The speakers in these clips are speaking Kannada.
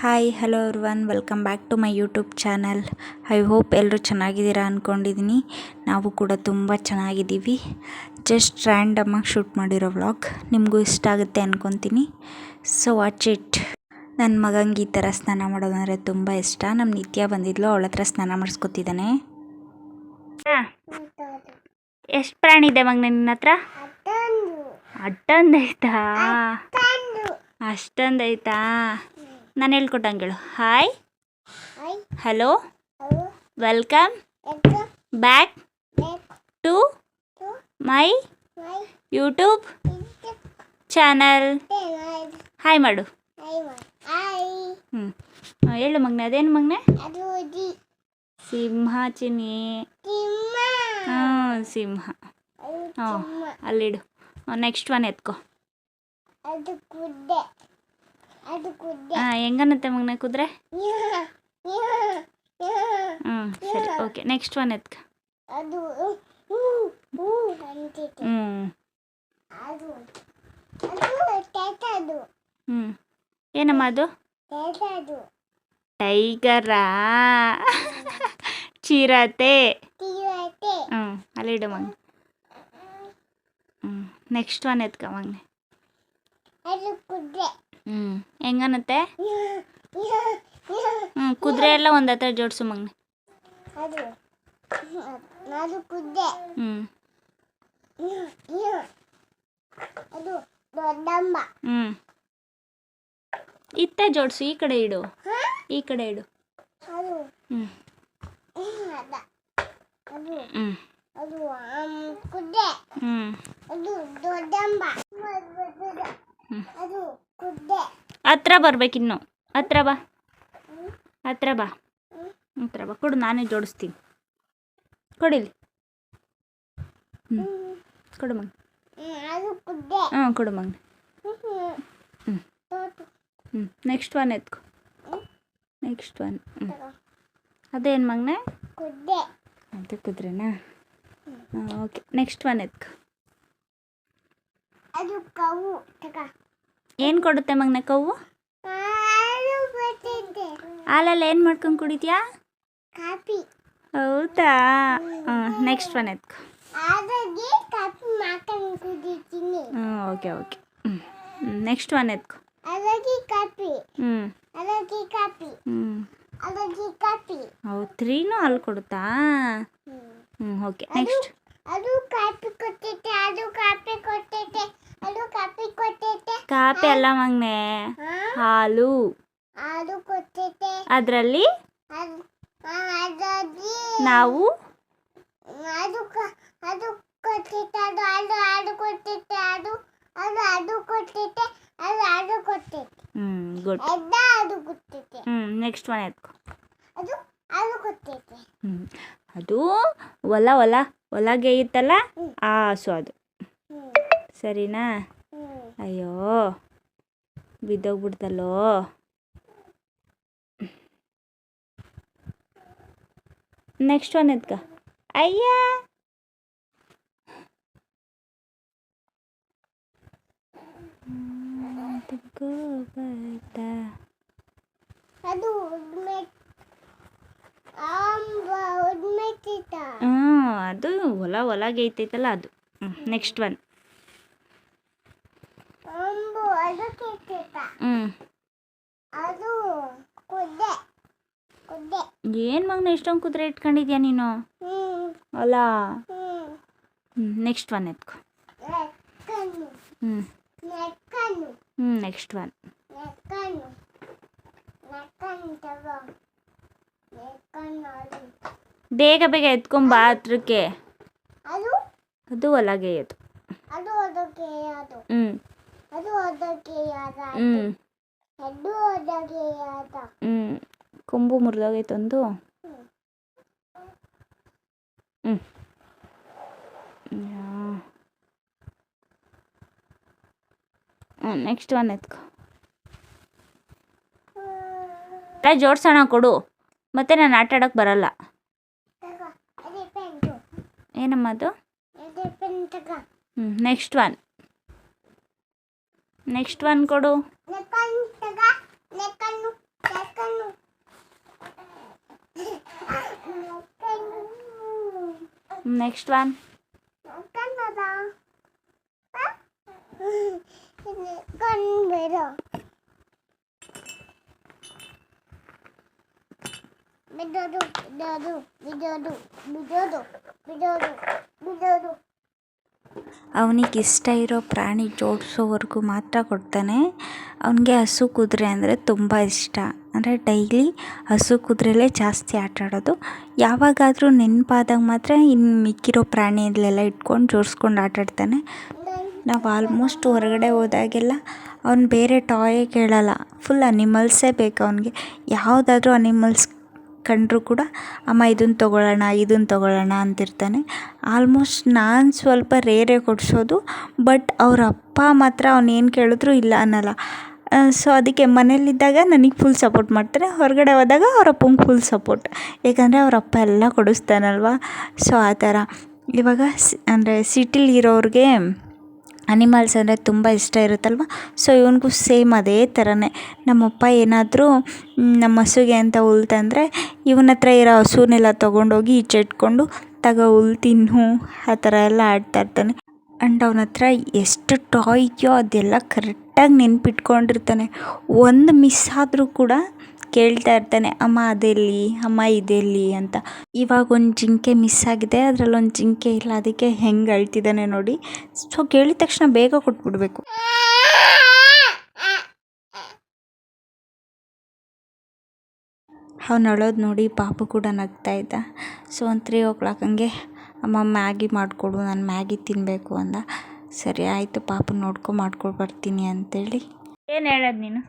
Hi hello everyone, welcome back to my YouTube channel. I hope ಎಲ್ಲರೂ ಚೆನ್ನಾಗಿದ್ದೀರಾ ಅಂದ್ಕೊಂಡಿದ್ದೀನಿ. ನಾವು ಕೂಡ ತುಂಬ ಚೆನ್ನಾಗಿದ್ದೀವಿ. ಜಸ್ಟ್ ರ್ಯಾಂಡಮಾಗಿ ಶೂಟ್ ಮಾಡಿರೋ ವ್ಲಾಗ್ ನಿಮಗೂ ಇಷ್ಟ ಆಗುತ್ತೆ ಅಂದ್ಕೊತೀನಿ. So watch it. ನನ್ನ ಮಗಂಗೆ ಈ ಥರ ಸ್ನಾನ ಮಾಡೋದಂದರೆ ತುಂಬ ಇಷ್ಟ. ನಮ್ಮ ನಿತ್ಯ ಬಂದಿದ್ಲು, ಅವಳ ಹತ್ರ ಸ್ನಾನ ಮಾಡಿಸ್ಕೊತಿದ್ದಾನೆ. ಎಷ್ಟು ಪ್ರಾಣಿ ಇದೆ ಮಗ ನಿನ್ನ ಹತ್ರ? ಅಷ್ಟೊಂದೈತಾ? ಅಷ್ಟೊಂದೈತಾ? ನಾನು ಹೇಳ್ಕೊಟ್ಟಂಗೆ ಹೇಳು. Hi, hello, welcome back to my YouTube channel. Hi ಮಾಡು. ಹೇಳು ಮಗ್ನೆ. ಅದೇನು ಮಗ್ನೆ? ಸಿಂಹ ಚಿನ್ನಿ. ಸಿಂಹ. ಅಲ್ಲಿಡು. Next one ಎತ್ಕೋ. ಹೆಂಗನ್ನತ್ತೆ ಮಗನ ಕುದ್ರೆ? ಸರಿ, ಓಕೆ. Next one ಎತ್ಕ. ಏನಮ್ಮ ಅದು? ಟೈಗರಾ? ಚಿರತೆ. ಅಲ್ಲಿಡು ಮಗ. ನೆಕ್ಸ್ಟ್ ಒನ್ ಎತ್ಕ ಮಗನೆ. ಹೆಂಗನ್ನತ್ತೆ? ಕುದುರೆ ಎಲ್ಲ ಒಂದು ಹತ್ರ ಜೋಡಿಸು ಮಗನೆ. ಇತ್ತೆ ಜೋಡಿಸು. ಈ ಕಡೆ ಇಡು, ಈ ಕಡೆ ಇಡು. ಹತ್ರ ಬರ್ಬೇಕಿನ್ನು. ಹತ್ರ ಬಾ, ಹತ್ರ ಬಾ, ಹತ್ರ ಬಾ. ಕೊಡು, ನಾನೇ ಜೋಡಿಸ್ತೀನಿ. ಕೊಡಿಲಿ. ಕೊಡು ಮಗ. ಕೊಡು ಮಗ. ನೆಕ್ಸ್ಟ್ ಒನ್ ಎತ್ಕೊ. Next one. ಅದೇನು ಮಗನೆ? ಅದು ಕುದ್ರೆನಾ? ಓಕೆ. ನೆಕ್ಸ್ಟ್ ಒನ್ ಎತ್ಕೊ. ಏನು ಕೊಡುತ್ತೆ ಮಗನೆ ಕವ್ವು? ಹಾಲಲ್ಲಿ ಏನು ಮಾಡ್ಕೊಂಡು ಕುಡಿತೀಯಾ? ಹೌದಾ? ನೆಕ್ಸ್ಟ್ ಒನ್ ಎತ್ಕೊ. Okay okay. ನೆಕ್ಸ್ಟ್ ಒನ್ ಎತ್ಕೊ. ಹೌದು, 3ನೂ ಹಾಲು ಕೊಡುತ್ತಾ? ಓಕೆ. ನೆಕ್ಸ್ಟ್. ಕಾಪಿ ಅಲ್ಲ ಮಗನೆ, ಹಾಲು. ಅದರಲ್ಲಿ ನಾವು ಗುಡ್. Next one ಎತ್ಕೊ. ಅದು ಒಳಗೆ ಇತ್ತಲ್ಲ, ಆ ಹಸು ಅದು. ಸರಿನಾ? ಅಯ್ಯೋ, ಬಿದ್ದೋಗ್ಬಿಡ್ತಲ್ಲೋ. Next one ಎತ್ಕ. ಅಯ್ಯ, ಅದು ಒಳಗೆ ಐತೈತಲ್ಲ ಅದು. Next one. ಏನು ಮಗನ ಇಷ್ಟೊಂದು ಕುದುರೆ ಇಟ್ಕೊಂಡಿದ್ಯಾ ನೀನು? ಅಲ್ಲ. ನೆಕ್ಸ್ಟ್ ಒನ್ ಎತ್ಕೊ. Next one. ಬೇಗ ಬೇಗ ಎತ್ಕೊಂಬಾ ಹತ್ರಕ್ಕೆ. ಅದು ಒಳಗೆ ಅದು. ಕೊಂಬು ಮುರಿದೋಗೈತೊಂದು. Next one ಎತ್ಕೊ. ಜೋಡ್ಸೋಣ ಕೊಡು, ಮತ್ತೆ ನಾನು ಆಟ ಆಡೋಕ್ಕೆ ಬರಲ್ಲ. ಏನಮ್ಮ ಅದು? Next one. ನೆಕ್ಸ್ಟ್ ಒನ್ ಕೊಡು. Next one. ಅವನಿಗೆ ಇಷ್ಟ ಇರೋ ಪ್ರಾಣಿ ಜೋಡಿಸೋವರೆಗೂ ಮಾತ್ರ ಕೊಡ್ತಾನೆ. ಅವನಿಗೆ ಹಸು ಕುದುರೆ ಅಂದರೆ ತುಂಬ ಇಷ್ಟ. ಅಂದರೆ ಡೈಲಿ ಹಸು ಕುದುರೆಲೇ ಜಾಸ್ತಿ ಆಟ ಆಡೋದು. ಯಾವಾಗಾದರೂ ನೆನಪಾದಾಗ ಮಾತ್ರ ಇನ್ನು ಮಿಕ್ಕಿರೋ ಪ್ರಾಣಿಯಲ್ಲೆಲ್ಲ ಇಟ್ಕೊಂಡು ಜೋಡಿಸ್ಕೊಂಡು ಆಟಾಡ್ತಾನೆ. ನಾವು ಆಲ್ಮೋಸ್ಟ್ ಹೊರಗಡೆ ಹೋದಾಗೆಲ್ಲ ಅವ್ನು ಬೇರೆ ಟಾಯೇ ಕೇಳಲ್ಲ, ಫುಲ್ ಅನಿಮಲ್ಸೇ ಬೇಕು ಅವನಿಗೆ. ಯಾವುದಾದ್ರೂ ಅನಿಮಲ್ಸ್ ಕಂಡರೂ ಕೂಡ ಅಮ್ಮ ಇದನ್ನು ತೊಗೊಳ್ಳೋಣ ಅಂತಿರ್ತಾನೆ. ಆಲ್ಮೋಸ್ಟ್ ನಾನು ಸ್ವಲ್ಪ ರೇರೇ ಕೊಡಿಸೋದು, ಬಟ್ ಅವ್ರ ಅಪ್ಪ ಮಾತ್ರ ಅವನೇನು ಕೇಳಿದ್ರು ಇಲ್ಲ ಅನ್ನಲ್ಲ. ಸೊ ಅದಕ್ಕೆ ಮನೇಲಿದ್ದಾಗ ನನಗೆ ಫುಲ್ ಸಪೋರ್ಟ್ ಮಾಡ್ತಾರೆ, ಹೊರಗಡೆ ಹೋದಾಗ ಅವ್ರ ಅಪ್ಪಂಗೆ ಫುಲ್ ಸಪೋರ್ಟ್. ಏಕೆಂದರೆ ಅವ್ರ ಅಪ್ಪ ಎಲ್ಲ ಕೊಡಿಸ್ತಾನಲ್ವ. ಸೊ ಆ ಥರ. ಇವಾಗ ಅಂದರೆ ಸಿಟಿಲಿರೋರಿಗೆ ಅನಿಮಲ್ಸ್ ಅಂದರೆ ತುಂಬ ಇಷ್ಟ ಇರುತ್ತಲ್ವ. ಸೊ ಇವನಿಗೂ ಸೇಮ್ ಅದೇ ಥರನೇ. ನಮ್ಮಪ್ಪ ಏನಾದರೂ ನಮ್ಮ ಹಸುಗೆ ಅಂತ ಹುಲ್ಲು ತಂದರೆ ಇವನ ಹತ್ರ ಇರೋ ಹಸುನೆಲ್ಲ ತೊಗೊಂಡೋಗಿ ಈಚೆ ಇಟ್ಕೊಂಡು ಹುಲ್ಲು ತಿನ್ನು ಆ ಥರ ಎಲ್ಲ ಆಡ್ತಾಯಿರ್ತಾನೆ. ಆ್ಯಂಡ್ ಅವನ ಹತ್ರ ಎಷ್ಟು ಟಾಯ್ ಇದೆಯೋ ಅದೆಲ್ಲ ಕರೆಕ್ಟಾಗಿ ನೆನ್ಪಿಟ್ಕೊಂಡಿರ್ತಾನೆ. ಒಂದು ಮಿಸ್ ಆದರೂ ಕೂಡ ಕೇಳ್ತಾ ಇರ್ತಾನೆ, ಅಮ್ಮ ಅದೆಲ್ಲಿ, ಅಮ್ಮ ಇದೆಲ್ಲಿ ಅಂತ. ಇವಾಗ ಒಂದು ಜಿಂಕೆ ಮಿಸ್ ಆಗಿದೆ, ಅದರಲ್ಲೊಂದು ಜಿಂಕೆ ಇಲ್ಲ, ಅದಕ್ಕೆ ಹೆಂಗೆ ಅಳ್ತಿದ್ದಾನೆ ನೋಡಿ. ಸೊ ಕೇಳಿದ ತಕ್ಷಣ ಬೇಗ ಕೊಟ್ಬಿಡ್ಬೇಕು. ಅವ್ನು ಅಳೋದು ನೋಡಿ ಪಾಪು ಕೂಡ ನಗ್ತಾ ಇದ್ದ. ಸೊ ಒಂದು 3 o'clock ಹಂಗೆ ಅಮ್ಮ ಮ್ಯಾಗಿ ಮಾಡಿಕೊಡು, ನಾನು ಮ್ಯಾಗಿ ತಿನ್ನಬೇಕು ಅಂದ. ಸರಿ ಆಯಿತು ಪಾಪು ಮಾಡ್ಕೊಂಡು ಬರ್ತೀನಿ ಅಂತೇಳಿ. ಏನು ಹೇಳೋದು ನೀನು?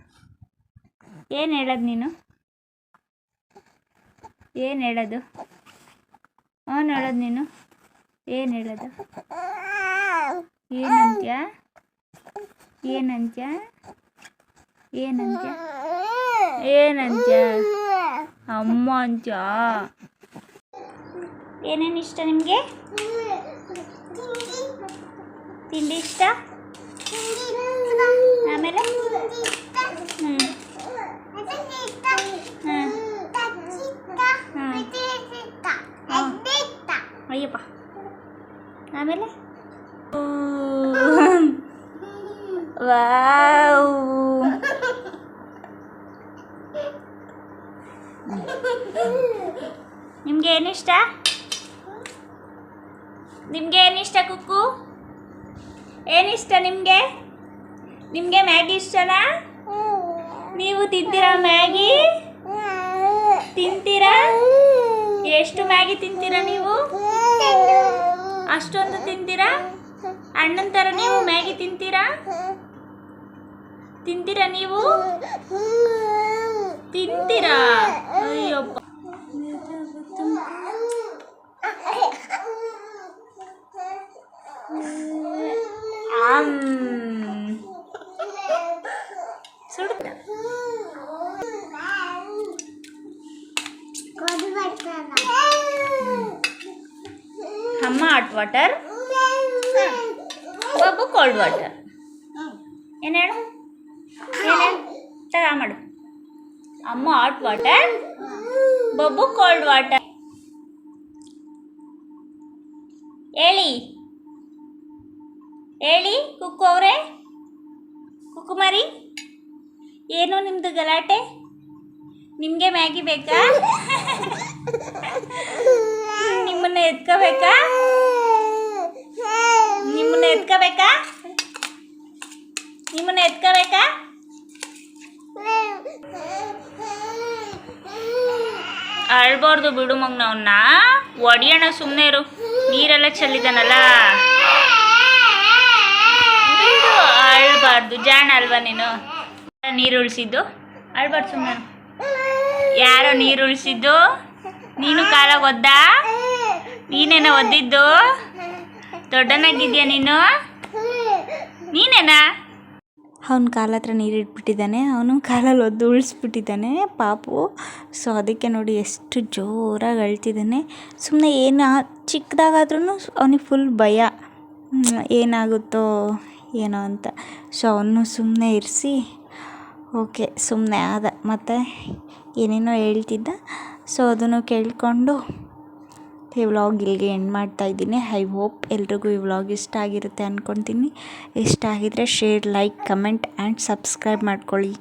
ಏನು ಹೇಳೋದು ನೀನು? ಏನು ಹೇಳೋದು? ಅವನು ಹೇಳೋದು ನೀನು? ಏನು ಹೇಳೋದು? ಏನಂತ್ಯ? ಏನಂತ್ಯ? ಏನಂತ್ಯ? ಏನಂತ್ಯ? ಅಮ್ಮ ಅಂತ್ಯ? ಏನೇನು ಇಷ್ಟ ನಿಮಗೆ? ತಿಂಡಿ ಇಷ್ಟ? ಆಮೇಲೆ ಅಯ್ಯಪ್ಪ. ಆಮೇಲೆ ವಾವ್, ನಿಮ್ಗೆ ಏನಿಷ್ಟ? ನಿಮ್ಗೆ ಏನಿಷ್ಟ ಕುಕ್ಕು? ಏನಿಷ್ಟ ನಿಮಗೆ? ನಿಮಗೆ ಮ್ಯಾಗಿ ಇಷ್ಟನಾ? ನೀವು ತಿಂತೀರಾ ಮ್ಯಾಗಿ? ತಿಂತೀರಾ? ಎಷ್ಟು ಮ್ಯಾಗಿ ತಿಂತೀರಾ ನೀವು? ಅಷ್ಟೊಂದು ತಿಂತೀರಾ? ಅಣ್ಣನ ಥರ ನೀವು ಮ್ಯಾಗಿ ತಿಂತೀರಾ? ತಿಂತೀರಾ ನೀವು? ತಿಂತೀರಾ? ಅಯ್ಯಪ್ಪ. ಸುಡುತ್ತ ಅಮ್ಮ hot water, Babu cold water. ಏನು ಹೇಳು? ತಗ ಮಾಡು. ಅಮ್ಮ hot water, Babu cold water. ಹೇಳಿ ಹೇಳಿ ಕುಕ್ಕು ಅವರೇ, ಕುಕ್ಕುಮಾರಿ, ಏನು ನಿಮ್ಮದು ಗಲಾಟೆ? ನಿಮಗೆ ಮ್ಯಾಗಿ ಬೇಕಾ? ನಿಮ್ಮನ್ನ ಎತ್ಕೋಬೇಕಾ? ನಿಮ್ಮನ್ನ ಎತ್ಕೋಬೇಕಾ? ನಿಮ್ಮನ್ನ ಎತ್ಕೋಬೇಕಾ? ಅಳ್ಬಾರ್ದು ಬಿಡು ಮಗ್ನ, ಅವನ್ನ ಒಡಿಯೋಣ, ಸುಮ್ಮನೆ ಇರು. ನೀರೆಲ್ಲ ಚೆಲ್ಲಿದಾನಲ್ಲ, ಬಿಡು, ಅಳ್ಬಾರ್ದು. ಜಾಣ ಅಲ್ವಾ ನೀನು? ನೀರು ಉಳಿಸಿದ್ದು? ಅಳ್ಬಾರ್ದು, ಸುಮ್ಮನೆ. ಯಾರೋ ನೀರು ಉಳಿಸಿದ್ದು? ನೀನು ಕಾಲಾಗ ಒದ್ದ? ನೀನೇನ ಒದ್ದಿದ್ದು? ದೊಡ್ಡನಾಗಿದ್ಯಾ ನೀನು? ನೀನೇನಾ? ಅವನ ಕಾಲ ಹತ್ರ ನೀರು ಇಟ್ಬಿಟ್ಟಿದ್ದಾನೆ, ಅವನು ಕಾಲಲ್ಲಿ ಒದ್ದು ಉಳಿಸ್ಬಿಟ್ಟಿದ್ದಾನೆ ಪಾಪು. ಸೊ ಅದಕ್ಕೆ ನೋಡಿ ಎಷ್ಟು ಜೋರಾಗಿ ಅಳ್ತಿದ್ದಾನೆ. ಸುಮ್ಮನೆ ಚಿಕ್ಕದಾಗಾದ್ರೂ ಅವನಿಗೆ ಫುಲ್ ಭಯ, ಏನಾಗುತ್ತೋ ಏನೋ ಅಂತ. ಸೊ ಅವನು ಸುಮ್ಮನೆ ಇರಿಸಿ ಓಕೆ ಸುಮ್ಮನೆ ಆದ. ಮತ್ತು ಏನೇನೋ ಹೇಳ್ತಿದ್ದ. ಸೊ ಅದನ್ನು ಕೇಳಿಕೊಂಡು ಈ ವ್ಲಾಗ್ ಇಲ್ಲಿಗೆ ಎಂಡ್ ಮಾಡ್ತಾ ಇದ್ದೀನಿ. ಐ ಹೋಪ್ ಎಲ್ರಿಗೂ ಈ ವ್ಲಾಗ್ ಇಷ್ಟ ಆಗಿರುತ್ತೆ ಅಂದ್ಕೊತೀನಿ. ಇಷ್ಟ ಆಗಿದರೆ share, like, comment and subscribe ಮಾಡ್ಕೊಳ್ಳಿ.